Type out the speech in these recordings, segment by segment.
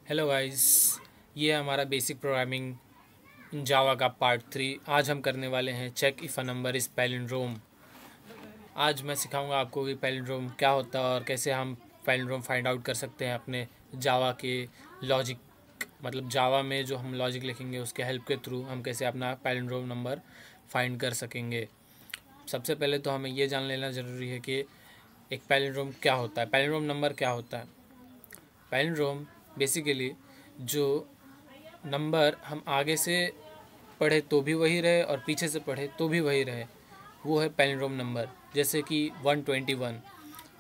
Hello guys, ये है हमारा बेसिक प्रोग्रामिंग इन जावा का पार्ट 3। आज हम करने वाले हैं check if a number is palindrome. आज मैं सिखाऊंगा आपको कि पैलिंड्रोम क्या होता है और कैसे हम पैलिंड्रोम फाइंड आउट कर सकते हैं अपने जावा के लॉजिक, मतलब जावा में जो हम लॉजिक लिखेंगे उसके हेल्प के थ्रू हम कैसे अपना पैलिंड्रोम नंबर फाइंड कर सकेंगे। सबसे पहले तो हमें ये जान लेना ज़रूरी है कि एक पैलिंड्रोम क्या होता है, पैलिंड्रोम नंबर क्या होता है। पैलिंड्रोम बेसिकली जो नंबर हम आगे से पढ़े तो भी वही रहे और पीछे से पढ़े तो भी वही रहे, वो है पैलिंड्रोम नंबर। जैसे कि 121,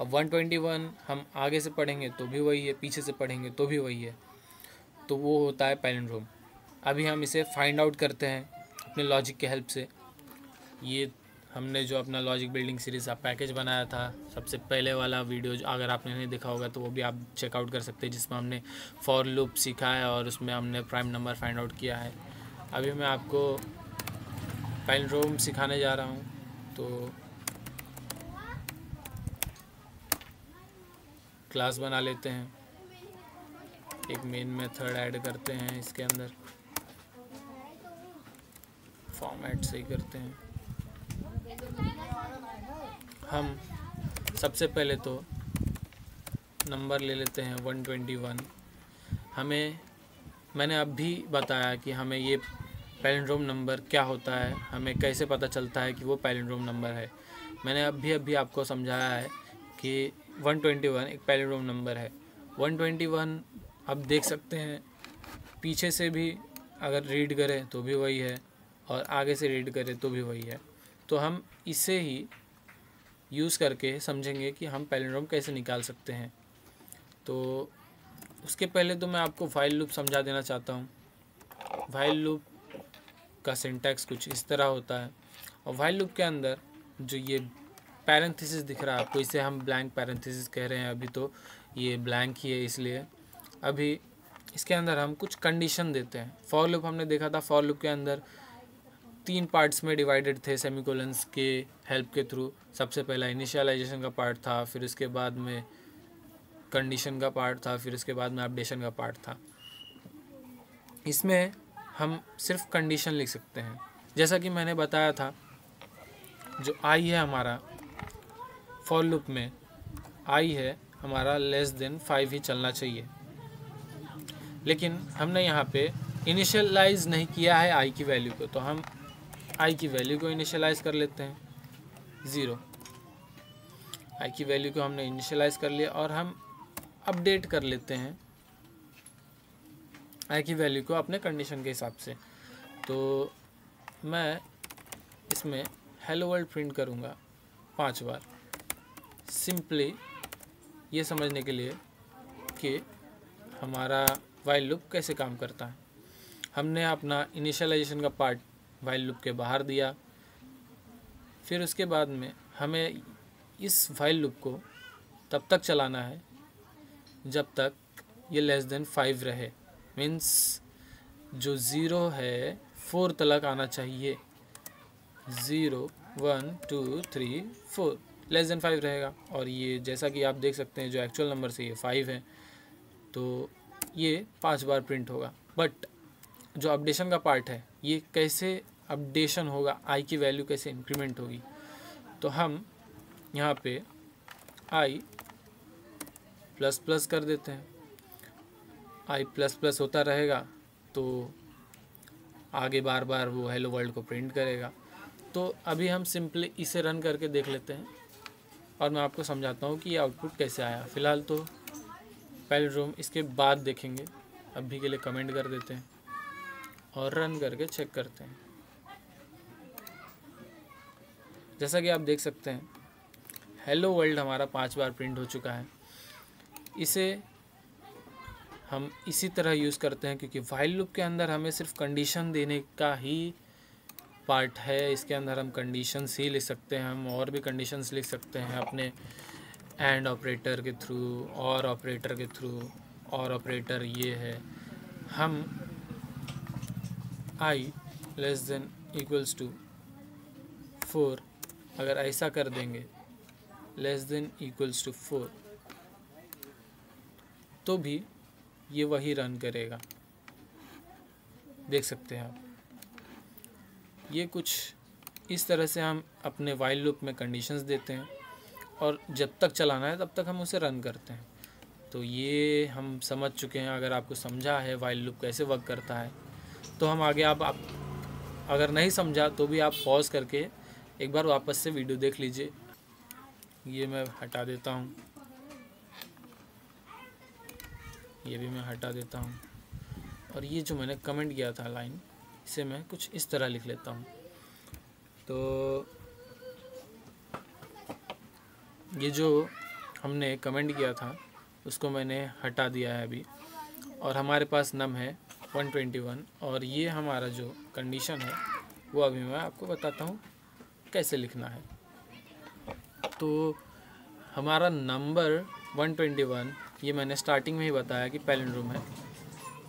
अब 121 हम आगे से पढ़ेंगे तो भी वही है, पीछे से पढ़ेंगे तो भी वही है, तो वो होता है पैलिंड्रोम। अभी हम इसे फाइंड आउट करते हैं अपने लॉजिक के हेल्प से। ये हमने जो अपना लॉजिक बिल्डिंग सीरीज़ का पैकेज बनाया था, सबसे पहले वाला वीडियो अगर आपने नहीं देखा होगा तो वो भी आप चेकआउट कर सकते हैं, जिसमें हमने फॉर लूप सीखा है और उसमें हमने प्राइम नंबर फाइंड आउट किया है। अभी मैं आपको पैलिंड्रोम सिखाने जा रहा हूँ, तो क्लास बना लेते हैं, एक मेन मेथड ऐड करते हैं, इसके अंदर फॉर्मेट सही करते हैं। हम सबसे पहले तो नंबर ले लेते हैं 121। मैंने अब भी बताया कि हमें ये पैलिंड्रोम नंबर क्या होता है, हमें कैसे पता चलता है कि वो पैलिंड्रोम नंबर है। मैंने अभी आपको समझाया है कि 121 एक पैलिंड्रोम नंबर है। 121 अब देख सकते हैं, पीछे से भी अगर रीड करें तो भी वही है और आगे से रीड करें तो भी वही है। तो हम इसे ही यूज़ करके समझेंगे कि हम पैलिंड्रोम कैसे निकाल सकते हैं। तो उसके पहले तो मैं आपको वाइल लूप समझा देना चाहता हूँ। वाइल लूप का सिंटैक्स कुछ इस तरह होता है, और वाइल लूप के अंदर जो ये पैरेंथेसिस दिख रहा है आपको, इसे हम ब्लैंक पैरेंथेसिस कह रहे हैं। अभी तो ये ब्लैंक ही है, इसलिए अभी इसके अंदर हम कुछ कंडीशन देते हैं। फॉर लूप हमने देखा था, फॉर लूप के अंदर 3 पार्ट्स में डिवाइडेड थे सेमीकोलंस के हेल्प के थ्रू। सबसे पहला इनिशियलाइजेशन का पार्ट था, फिर उसके बाद में कंडीशन का पार्ट था, फिर उसके बाद में अपडेशन का पार्ट था। इसमें हम सिर्फ कंडीशन लिख सकते हैं। जैसा कि मैंने बताया था, जो आई है हमारा फॉर लूप में, आई है हमारा लेस देन 5 ही चलना चाहिए। लेकिन हमने यहाँ पे इनिशियलाइज नहीं किया है आई की वैल्यू को, तो हम आई की वैल्यू को इनिशियलाइज कर लेते हैं 0। आई की वैल्यू को हमने इनिशियलाइज कर लिया और हम अपडेट कर लेते हैं आई की वैल्यू को अपने कंडीशन के हिसाब से। तो मैं इसमें हेलो वर्ल्ड प्रिंट करूँगा 5 बार, सिंपली ये समझने के लिए कि हमारा वाइल लूप कैसे काम करता है। हमने अपना इनिशियलाइजेशन का पार्ट वाइल लूप के बाहर दिया, फिर उसके बाद में हमें इस वाइल लूप को तब तक चलाना है जब तक ये लेस देन 5 रहे। मीन्स जो 0 है 4 तक आना चाहिए। 0 1 2 3 4 लेस देन 5 रहेगा। और ये जैसा कि आप देख सकते हैं, जो एक्चुअल नंबर से ये 5 है, तो ये 5 बार प्रिंट होगा। बट जो अपडेशन का पार्ट है, ये कैसे अपडेशन होगा, आई की वैल्यू कैसे इंक्रीमेंट होगी, तो हम यहाँ पे आई प्लस प्लस कर देते हैं। आई प्लस प्लस होता रहेगा तो आगे बार बार वो हेलो वर्ल्ड को प्रिंट करेगा। तो अभी हम सिंपली इसे रन करके देख लेते हैं और मैं आपको समझाता हूँ कि ये आउटपुट कैसे आया। फ़िलहाल तो पैलिंड्रोम इसके बाद देखेंगे, अभी के लिए कमेंट कर देते हैं और रन करके चेक करते हैं। जैसा कि आप देख सकते हैं, हेलो वर्ल्ड हमारा 5 बार प्रिंट हो चुका है। इसे हम इसी तरह यूज़ करते हैं क्योंकि वाइल लूप के अंदर हमें सिर्फ कंडीशन देने का ही पार्ट है। इसके अंदर हम कंडीशंस ही लिख सकते हैं, हम और भी कंडीशंस लिख सकते हैं अपने एंड ऑपरेटर के थ्रू, और ऑपरेटर के थ्रू। और ऑपरेटर ये है, हम आई लेस देन इक्वल्स टू 4 अगर ऐसा कर देंगे, लेस देन इक्वल्स टू 4, तो भी ये वही रन करेगा। देख सकते हैं आप, ये कुछ इस तरह से हम अपने वाइल लूप में कंडीशंस देते हैं और जब तक चलाना है तब तक हम उसे रन करते हैं। तो ये हम समझ चुके हैं। अगर आपको समझा है वाइल लूप कैसे वर्क करता है तो हम आगे आप अगर नहीं समझा तो भी आप पॉज करके एक बार वापस से वीडियो देख लीजिए। ये मैं हटा देता हूँ, ये भी मैं हटा देता हूँ, और ये जो मैंने कमेंट किया था लाइन, इसे मैं कुछ इस तरह लिख लेता हूँ। तो ये जो हमने कमेंट किया था उसको मैंने हटा दिया है अभी, और हमारे पास नम है 121, और ये हमारा जो कंडीशन है वो अभी मैं आपको बताता हूँ कैसे लिखना है। तो हमारा नंबर 121, ये मैंने स्टार्टिंग में ही बताया कि पैलिंड्रोम है।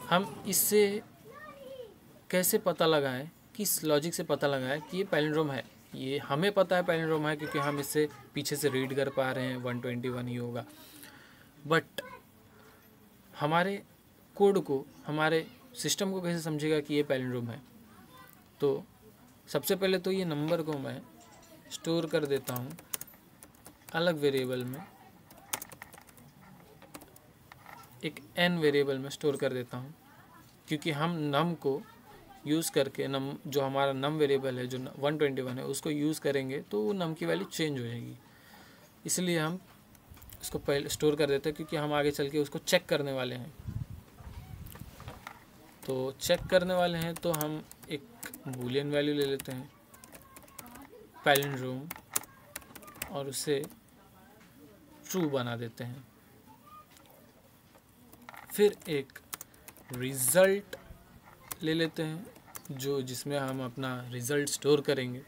हम इससे कैसे पता लगाएं, किस लॉजिक से पता लगाएं कि ये पैलिंड्रोम है। ये हमें पता है पैलिंड्रोम है क्योंकि हम इससे पीछे से रीड कर पा रहे हैं, 121 ही होगा। बट हमारे कोड को, हमारे सिस्टम को कैसे समझेगा कि ये पैलिंड्रोम है? तो सबसे पहले तो ये नंबर को मैं स्टोर कर देता हूँ अलग वेरिएबल में, एक n वेरिएबल में स्टोर कर देता हूँ, क्योंकि हम नम को यूज़ करके, नम जो हमारा नम वेरिएबल है जो 121 है उसको यूज़ करेंगे तो वो नम की वैल्यू चेंज हो जाएगी। इसलिए हम उसको पहले स्टोर कर देते हैं, क्योंकि हम आगे चल के उसको चेक करने वाले हैं। तो चेक करने वाले हैं तो हम एक बूलियन वैल्यू ले लेते हैं पैलिंड्रोम और उसे ट्रू बना देते हैं। फिर एक रिज़ल्ट ले लेते हैं जिसमें हम अपना रिज़ल्ट स्टोर करेंगे,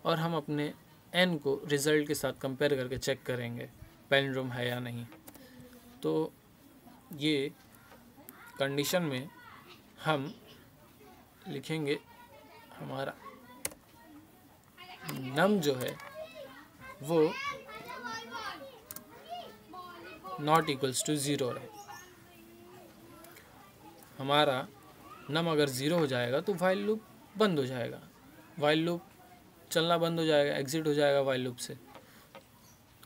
और हम अपने n को रिज़ल्ट के साथ कंपेयर करके चेक करेंगे पैलिंड्रोम है या नहीं। तो ये कंडीशन में हम लिखेंगे हमारा नम जो है वो नॉट इक्वल्स टू 0 है। हमारा नम अगर 0 हो जाएगा तो वाइल लूप बंद हो जाएगा, वाइल लूप चलना बंद हो जाएगा, एग्जिट हो जाएगा वाइल लूप से।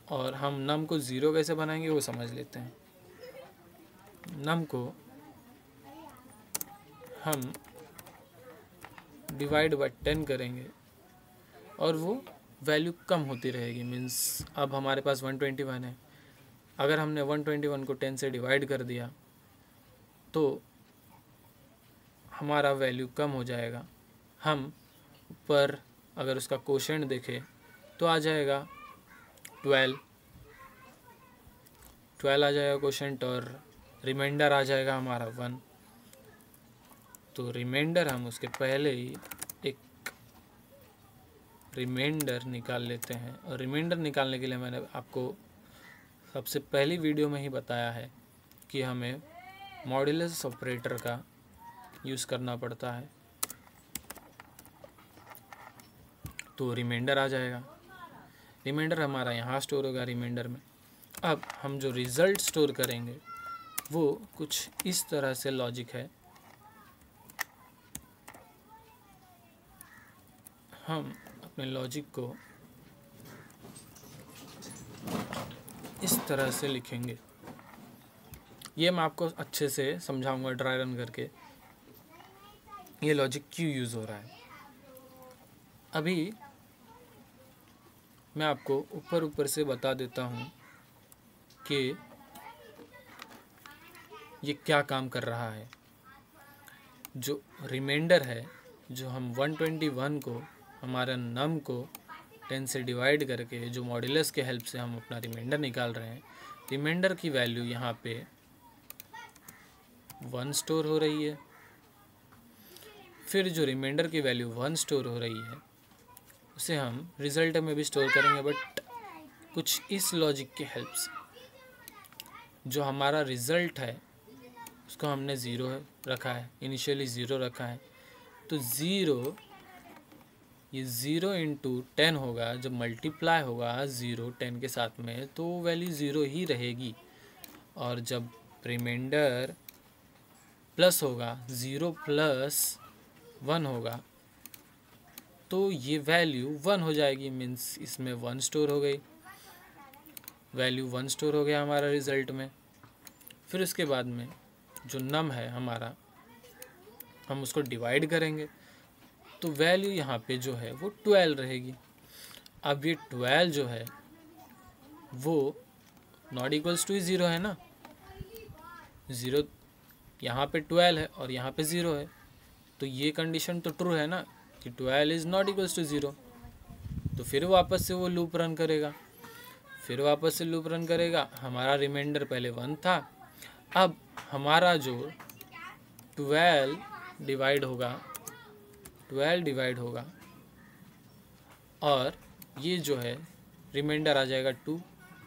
और हम नम को 0 कैसे बनाएंगे वो समझ लेते हैं। नम को हम डिवाइड बाय 10 करेंगे और वो वैल्यू कम होती रहेगी। मीन्स अब हमारे पास 121 है, अगर हमने 121 को 10 से डिवाइड कर दिया तो हमारा वैल्यू कम हो जाएगा। हम ऊपर अगर उसका कोशेंट देखें तो आ जाएगा 12 आ जाएगा कोशेंट, और रिमाइंडर आ जाएगा हमारा 1। तो रिमाइंडर हम उसके पहले ही एक रिमाइंडर निकाल लेते हैं, और रिमाइंडर निकालने के लिए मैंने आपको सबसे पहली वीडियो में ही बताया है कि हमें मॉड्यूलस ऑपरेटर का यूज़ करना पड़ता है। तो रिमाइंडर आ जाएगा, रिमाइंडर हमारा यहाँ स्टोर होगा रिमाइंडर में। अब हम जो रिज़ल्ट स्टोर करेंगे वो कुछ इस तरह से लॉजिक है। हम अपने लॉजिक को इस तरह से लिखेंगे। ये मैं आपको अच्छे से समझाऊंगा ड्राई रन करके ये लॉजिक क्यों यूज़ हो रहा है। अभी मैं आपको ऊपर से बता देता हूँ कि ये क्या काम कर रहा है। जो रिमाइंडर है, जो हम 121 को, हमारा नम को 10 से डिवाइड करके जो मॉड्यूलस के हेल्प से हम अपना रिमाइंडर निकाल रहे हैं, रिमाइंडर की वैल्यू यहाँ पे 1 स्टोर हो रही है। फिर जो रिमाइंडर की वैल्यू 1 स्टोर हो रही है उसे हम रिज़ल्ट में भी स्टोर करेंगे, बट कुछ इस लॉजिक की हेल्प से। जो हमारा रिज़ल्ट है उसको हमने 0 रखा है, इनिशियली 0 रखा है। तो 0, ये 0 इंटू 10 होगा, जब मल्टीप्लाई होगा 0 10 के साथ में तो वैल्यू 0 ही रहेगी। और जब रिमाइंडर प्लस होगा, 0 प्लस 1 होगा, तो ये वैल्यू 1 हो जाएगी, मीन्स इसमें 1 स्टोर हो गई, वैल्यू 1 स्टोर हो गया हमारा रिज़ल्ट में। फिर उसके बाद में जो नम है हमारा, हम उसको डिवाइड करेंगे तो वैल्यू यहाँ पे जो है वो 12 रहेगी। अब ये 12 जो है वो नॉट इक्वल्स टू 0 है ना, 0 यहाँ पे 12 है और यहाँ पे 0 है, तो ये कंडीशन तो ट्रू है ना कि 12 इज़ नॉट इक्वल्स टू 0। तो फिर वापस से वो लूप रन करेगा, फिर वापस से लूप रन करेगा। हमारा रिमाइंडर पहले 1 था, अब हमारा जो 12 डिवाइड होगा और ये जो है रिमाइंडर आ जाएगा 2,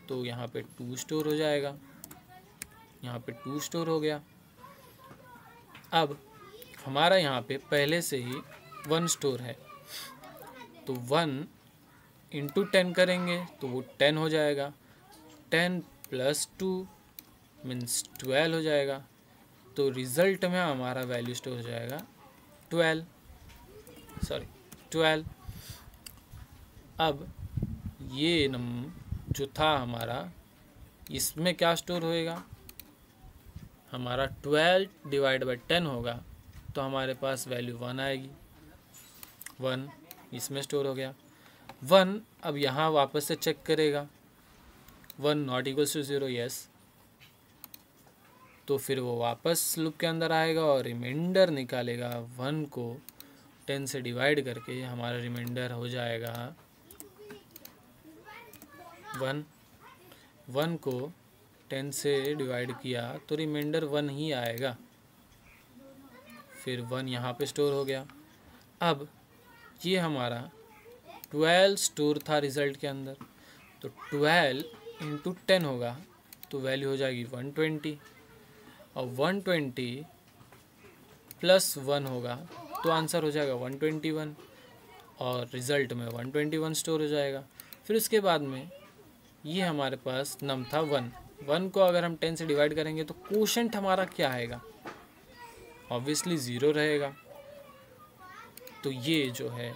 तो यहाँ पे 2 स्टोर हो जाएगा, यहाँ पे 2 स्टोर हो गया। अब हमारा यहाँ पे पहले से ही 1 स्टोर है, तो 1 इंटू 10 करेंगे तो वो 10 हो जाएगा, 10 प्लस 2 मीन्स 12 हो जाएगा। तो रिज़ल्ट में हमारा वैल्यू स्टोर हो जाएगा 12। अब ये जो था हमारा, इसमें क्या स्टोर होएगा, हमारा 12 डिवाइड बाई 10 होगा, तो हमारे पास वैल्यू 1 आएगी, 1 इसमें स्टोर हो गया। 1 अब यहाँ वापस से चेक करेगा, 1 नॉट इक्वल्स टू 0, यस, तो फिर वो वापस लूप के अंदर आएगा और रिमाइंडर निकालेगा। 1 को 10 से डिवाइड करके हमारा रिमाइंडर हो जाएगा 1। 1 को 10 से डिवाइड किया तो रिमाइंडर 1 ही आएगा, फिर 1 यहाँ पे स्टोर हो गया। अब ये हमारा 12 स्टोर था रिज़ल्ट के अंदर, तो 12 इंटू 10 होगा तो वैल्यू हो जाएगी 120, और 120 प्लस 1 होगा तो आंसर हो जाएगा 121, और रिज़ल्ट में 121 स्टोर हो जाएगा। फिर उसके बाद में ये हमारे पास नम था 1 को अगर हम 10 से डिवाइड करेंगे तो कोशेंट हमारा क्या आएगा, ऑब्वियसली 0 रहेगा, तो ये जो है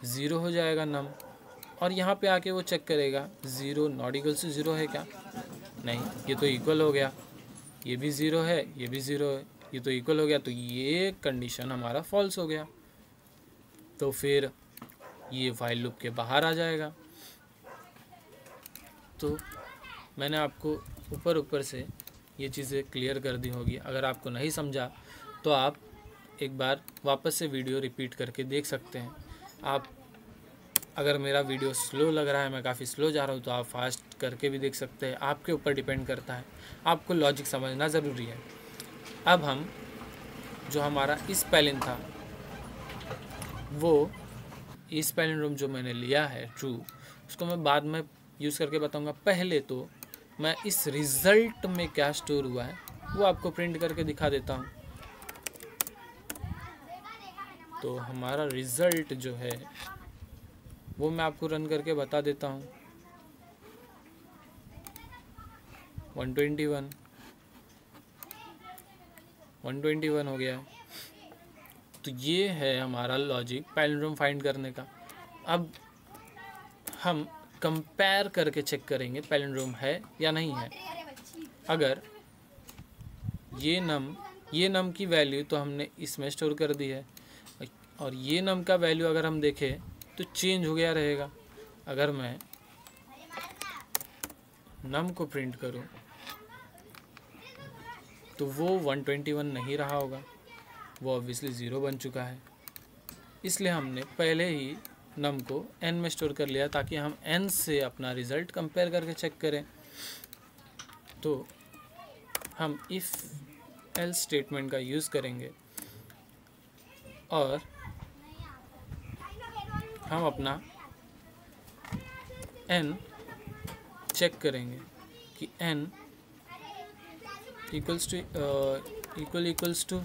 0 हो जाएगा नम। और यहाँ पे आके वो चेक करेगा 0 नॉट इक्वल टू 0 है क्या, नहीं, ये तो इक्वल हो गया, ये भी 0 है, ये भी 0 है, ये तो इक्वल हो गया, तो ये कंडीशन हमारा फॉल्स हो गया, तो फिर ये व्हाइल लूप के बाहर आ जाएगा। तो मैंने आपको ऊपर से ये चीज़ें क्लियर कर दी होगी। अगर आपको नहीं समझा तो आप एक बार वापस से वीडियो रिपीट करके देख सकते हैं। आप अगर मेरा वीडियो स्लो लग रहा है, मैं काफ़ी स्लो जा रहा हूँ, तो आप फास्ट करके भी देख सकते हैं, आपके ऊपर डिपेंड करता है, आपको लॉजिक समझना ज़रूरी है। अब हम जो हमारा इस पैलिन था, वो इस पैलिंड्रोम जो मैंने लिया है ट्रू, उसको मैं बाद में यूज़ करके बताऊंगा। पहले तो मैं इस रिज़ल्ट में क्या स्टोर हुआ है वो आपको प्रिंट करके दिखा देता हूँ। तो हमारा रिज़ल्ट जो है वो मैं आपको रन करके बता देता हूँ। 121 हो गया। तो ये है हमारा लॉजिक पैलिंड्रोम फाइंड करने का। अब हम कंपेयर करके चेक करेंगे पैलिंड्रोम है या नहीं है। अगर ये नम की वैल्यू तो हमने इसमें स्टोर कर दी है, और ये नम का वैल्यू अगर हम देखें तो चेंज हो गया रहेगा। अगर मैं नम को प्रिंट करूं तो वो 121 नहीं रहा होगा, वो ऑब्वियसली 0 बन चुका है। इसलिए हमने पहले ही नम को n में स्टोर कर लिया ताकि हम n से अपना रिज़ल्ट कंपेयर करके चेक करें। तो हम इफ़ एल्स स्टेटमेंट का यूज़ करेंगे और हम अपना n चेक करेंगे कि n इक्वल्स टू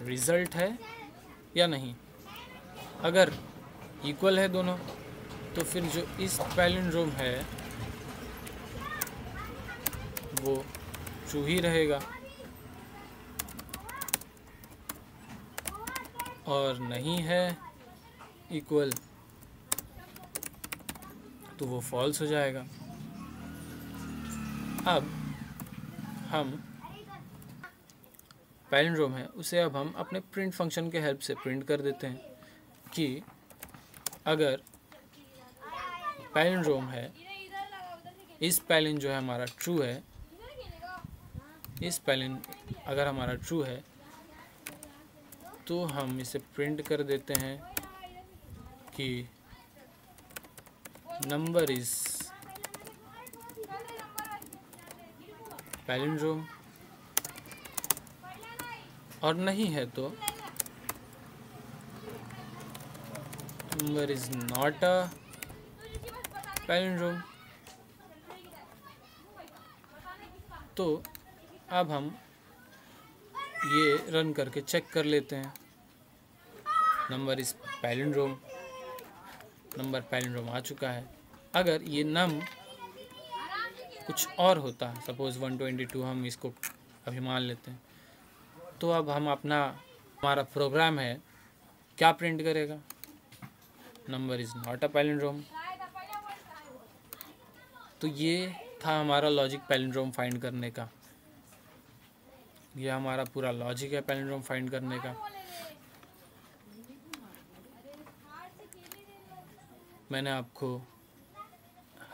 रिज़ल्ट है या नहीं। अगर इक्वल है दोनों तो फिर जो इस पैलिंड्रोम है वो ट्रू ही रहेगा। और नहीं है इक्वल तो वो फॉल्स हो जाएगा। अब हम पैलिंड्रोम है उसे अब हम अपने प्रिंट फंक्शन के हेल्प से प्रिंट कर देते हैं कि अगर पैलिंड्रोम है, इस पैलिन जो है हमारा ट्रू है, इस पैलिन अगर हमारा ट्रू है तो हम इसे प्रिंट कर देते हैं कि नंबर इज पैलिंड्रोम, और नहीं है तो number is not a palindrome. तो अब हम ये रन करके चेक कर लेते हैं। Number is palindrome, number palindrome आ चुका है। अगर ये नम कुछ और होता, सपोज 122 हम इसको अभी मान लेते हैं, तो अब हम हमारा प्रोग्राम है क्या प्रिंट करेगा? Number is not a palindrome. तो ये था हमारा लॉजिक पैलिंड्रोम फाइंड करने का। ये हमारा पूरा लॉजिक है पैलिंड्रोम फाइंड करने का। मैंने आपको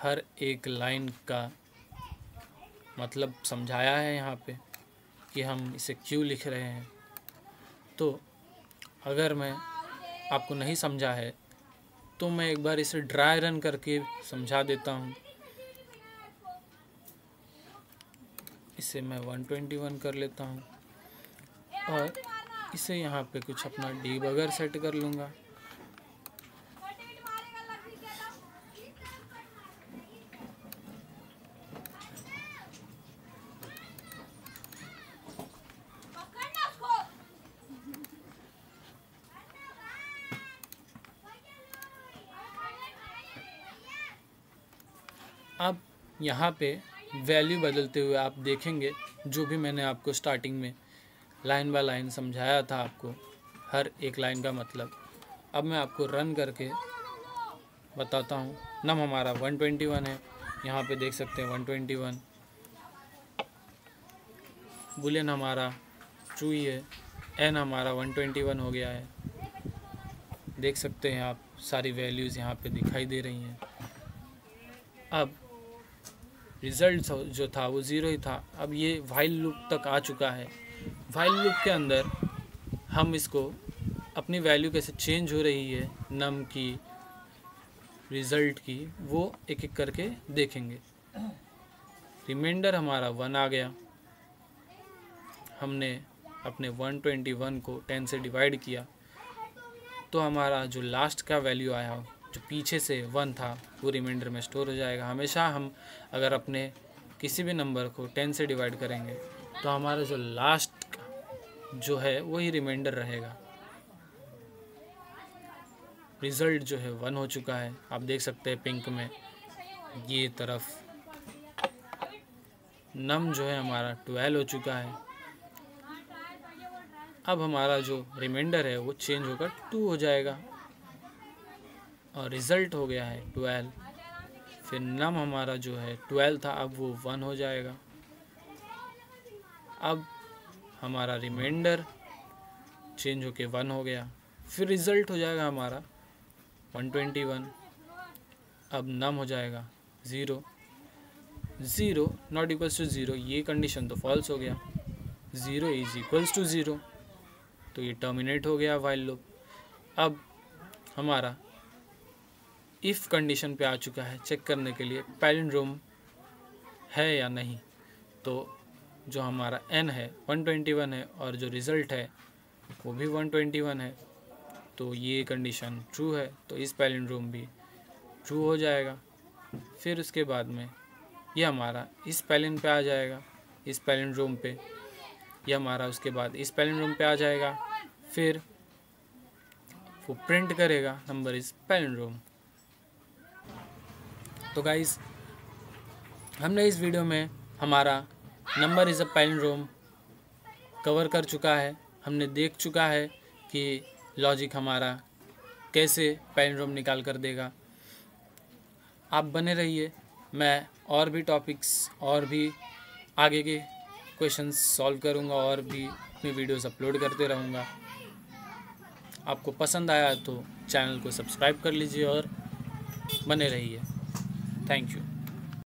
हर एक लाइन का मतलब समझाया है यहाँ पे कि हम इसे क्यों लिख रहे हैं। तो अगर मैं आपको नहीं समझा है तो मैं एक बार इसे ड्राई रन करके समझा देता हूँ। इसे मैं 121 कर लेता हूँ और इसे यहाँ पे कुछ अपना डीबगर सेट कर लूँगा। अब यहाँ पे वैल्यू बदलते हुए आप देखेंगे जो भी मैंने आपको स्टार्टिंग में लाइन बाय लाइन समझाया था आपको हर एक लाइन का मतलब, अब मैं आपको रन करके बताता हूँ। नम हमारा 121 है, यहाँ पे देख सकते हैं 121। बुलियन हमारा ट्रू ही है, एन हमारा 121 हो गया है। देख सकते हैं आप सारी वैल्यूज़ यहाँ पे दिखाई दे रही हैं। अब रिज़ल्ट जो था वो 0 ही था। अब ये वाइल लूप तक आ चुका है। वाइल लूप के अंदर हम इसको अपनी वैल्यू कैसे चेंज हो रही है नम की, रिज़ल्ट की, वो एक एक करके देखेंगे। रिमाइंडर हमारा 1 आ गया। हमने अपने 121 को 10 से डिवाइड किया तो हमारा जो लास्ट का वैल्यू आया, जो पीछे से 1 था, वो रिमाइंडर में स्टोर हो जाएगा। हमेशा हम अगर अपने किसी भी नंबर को 10 से डिवाइड करेंगे तो हमारा जो लास्ट जो है वही रिमाइंडर रहेगा। रिज़ल्ट जो है 1 हो चुका है, आप देख सकते हैं पिंक में। ये तरफ नम जो है हमारा 12 हो चुका है। अब हमारा जो रिमाइंडर है वो चेंज होकर 2 हो जाएगा और रिज़ल्ट हो गया है 12। फिर नम हमारा जो है 12 था, अब वो 1 हो जाएगा। अब हमारा रिमाइंडर चेंज होके 1 हो गया। फिर रिज़ल्ट हो जाएगा हमारा 121। अब नम हो जाएगा 0। 0 नॉट इक्वल्स टू 0, ये कंडीशन तो फॉल्स हो गया। 0 इज इक्वल्स टू 0, तो ये टर्मिनेट हो गया वाइल लूप। अब हमारा इफ़ कंडीशन पे आ चुका है चेक करने के लिए पैलिंड्रोम है या नहीं। तो जो हमारा n है 121 है और जो रिज़ल्ट है वो भी 121 है, तो ये कंडीशन ट्रू है, तो इस पैलिंड्रोम भी ट्रू हो जाएगा। फिर उसके बाद में ये हमारा इस पैलिन पे आ जाएगा, इस पैलिंड्रोम पे। ये हमारा उसके बाद इस पैलिंड्रोम पे आ जाएगा। फिर वो प्रिंट करेगा नंबर इज़ पैलिंड्रोम। तो गाइस, हमने इस वीडियो में हमारा number is a palindrome cover कर चुका है। हमने देख चुका है कि लॉजिक हमारा कैसे पैलिंड्रोम निकाल कर देगा। आप बने रहिए, मैं और भी टॉपिक्स और भी आगे के क्वेश्चंस सॉल्व करूँगा और भी अपनी वीडियोस अपलोड करते रहूँगा। आपको पसंद आया तो चैनल को सब्सक्राइब कर लीजिए और बने रहिए। Thank you.